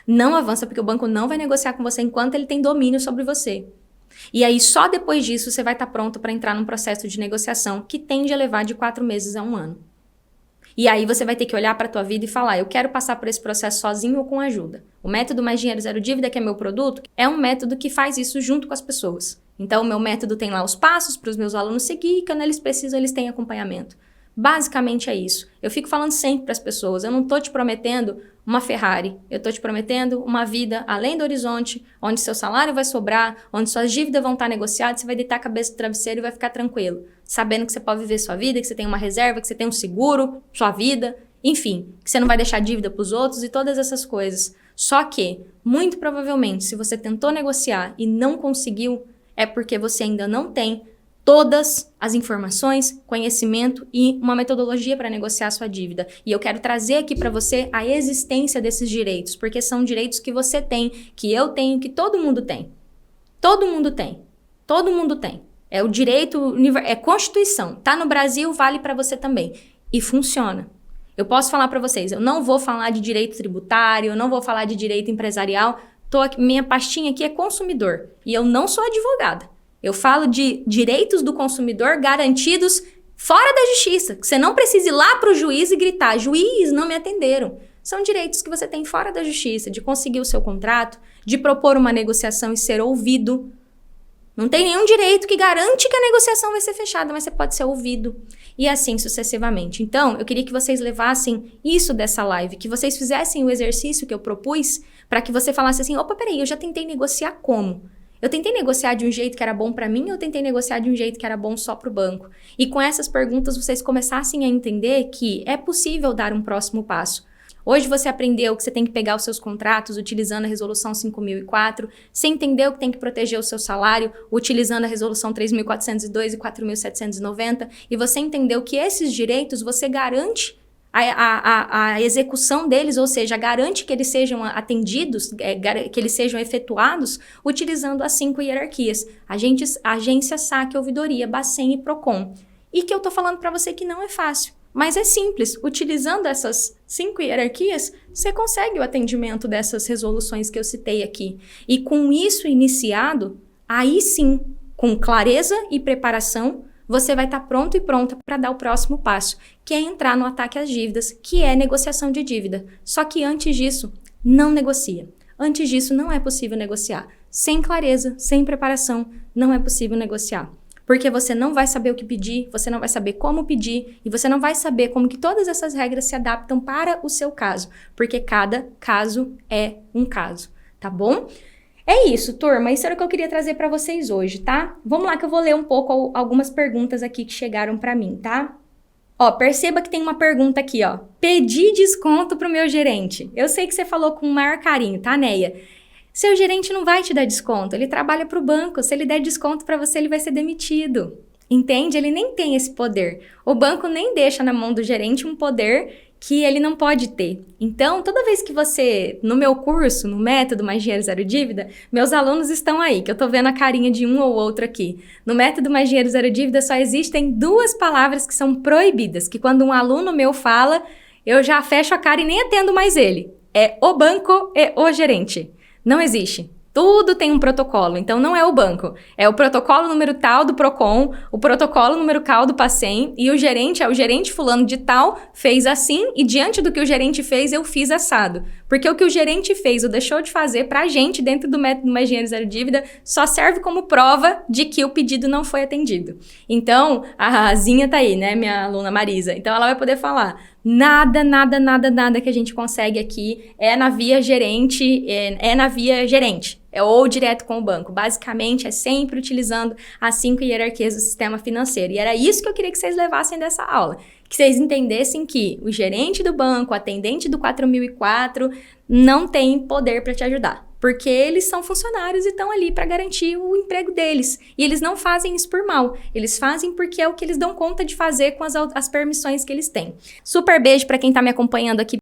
S1: Não avança porque o banco não vai negociar com você enquanto ele tem domínio sobre você. E aí só depois disso você vai estar pronto para entrar num processo de negociação que tende a levar de 4 meses a 1 ano. E aí você vai ter que olhar para a tua vida e falar, eu quero passar por esse processo sozinho ou com ajuda. O método Mais Dinheiro Zero Dívida, que é meu produto, é um método que faz isso junto com as pessoas. Então o meu método tem lá os passos para os meus alunos seguir e quando eles precisam, eles têm acompanhamento. Basicamente é isso. Eu fico falando sempre para as pessoas, eu não tô te prometendo uma Ferrari, eu tô te prometendo uma vida além do horizonte, onde seu salário vai sobrar, onde suas dívidas vão estar negociadas, você vai deitar a cabeça no travesseiro e vai ficar tranquilo, sabendo que você pode viver sua vida, que você tem uma reserva, que você tem um seguro, sua vida, enfim, que você não vai deixar dívida para os outros e todas essas coisas. Só que, muito provavelmente, se você tentou negociar e não conseguiu, é porque você ainda não tem todas as informações, conhecimento e uma metodologia para negociar a sua dívida. E eu quero trazer aqui para você a existência desses direitos, porque são direitos que você tem, que eu tenho, que todo mundo tem. Todo mundo tem. Todo mundo tem. É o direito, é Constituição. Tá no Brasil, vale para você também. E funciona. Eu posso falar para vocês, eu não vou falar de direito tributário, eu não vou falar de direito empresarial, minha pastinha aqui é consumidor. E eu não sou advogada. Eu falo de direitos do consumidor garantidos fora da justiça. Que você não precisa ir lá para o juiz e gritar, juiz, não me atenderam. São direitos que você tem fora da justiça, de conseguir o seu contrato, de propor uma negociação e ser ouvido. Não tem nenhum direito que garante que a negociação vai ser fechada, mas você pode ser ouvido. E assim sucessivamente. Então, eu queria que vocês levassem isso dessa live, que vocês fizessem o exercício que eu propus, para que você falasse assim, opa, peraí, eu já tentei negociar como? Eu tentei negociar de um jeito que era bom para mim ou eu tentei negociar de um jeito que era bom só para o banco? E com essas perguntas vocês começassem a entender que é possível dar um próximo passo. Hoje você aprendeu que você tem que pegar os seus contratos utilizando a Resolução 5004, você entendeu que tem que proteger o seu salário utilizando a Resolução 3402 e 4790, e você entendeu que esses direitos você garante a execução deles, ou seja, garante que eles sejam atendidos, que eles sejam efetuados utilizando as 5 hierarquias: agência, saque, ouvidoria, Bacen e Procon. E que eu tô falando para você que não é fácil. Mas é simples, utilizando essas 5 hierarquias, você consegue o atendimento dessas resoluções que eu citei aqui. E com isso iniciado, aí sim, com clareza e preparação, você vai estar pronto e pronta para dar o próximo passo, que é entrar no ataque às dívidas, que é negociação de dívida. Só que antes disso, não negocia. Antes disso, não é possível negociar. Sem clareza, sem preparação, não é possível negociar. Porque você não vai saber o que pedir, você não vai saber como pedir e você não vai saber como que todas essas regras se adaptam para o seu caso, porque cada caso é um caso, tá bom? É isso, turma, isso era o que eu queria trazer para vocês hoje, tá? Vamos lá que eu vou ler um pouco algumas perguntas aqui que chegaram para mim, tá? Ó, perceba que tem uma pergunta aqui, ó. Pedi desconto pro meu gerente. Eu sei que você falou com o maior carinho, tá, Neia? Seu gerente não vai te dar desconto, ele trabalha para o banco. Se ele der desconto para você, ele vai ser demitido. Entende? Ele nem tem esse poder. O banco nem deixa na mão do gerente um poder que ele não pode ter. Então, toda vez que você, no meu curso, no Método Mais Dinheiro Zero Dívida, meus alunos estão aí, que eu tô vendo a carinha de um ou outro aqui. No Método Mais Dinheiro Zero Dívida só existem 2 palavras que são proibidas, que quando um aluno meu fala, eu já fecho a cara e nem atendo mais ele. É o banco e o gerente. Não existe. Tudo tem um protocolo, então não é o banco. É o protocolo número tal do Procon, o protocolo número tal do Bacen, e o gerente é o gerente fulano de tal, fez assim, e diante do que o gerente fez, eu fiz assado. Porque o que o gerente fez ou deixou de fazer pra gente dentro do Método Mais Dinheiro Zero Dívida só serve como prova de que o pedido não foi atendido. Então, a Zinha tá aí, né, minha aluna Marisa? Então ela vai poder falar: nada que a gente consegue aqui é na via gerente, ou direto com o banco. Basicamente, é sempre utilizando as 5 hierarquias do sistema financeiro. E era isso que eu queria que vocês levassem dessa aula. Que vocês entendessem que o gerente do banco, o atendente do 4004, não tem poder para te ajudar. Porque eles são funcionários e estão ali para garantir o emprego deles. E eles não fazem isso por mal. Eles fazem porque é o que eles dão conta de fazer com as permissões que eles têm. Super beijo para quem está me acompanhando aqui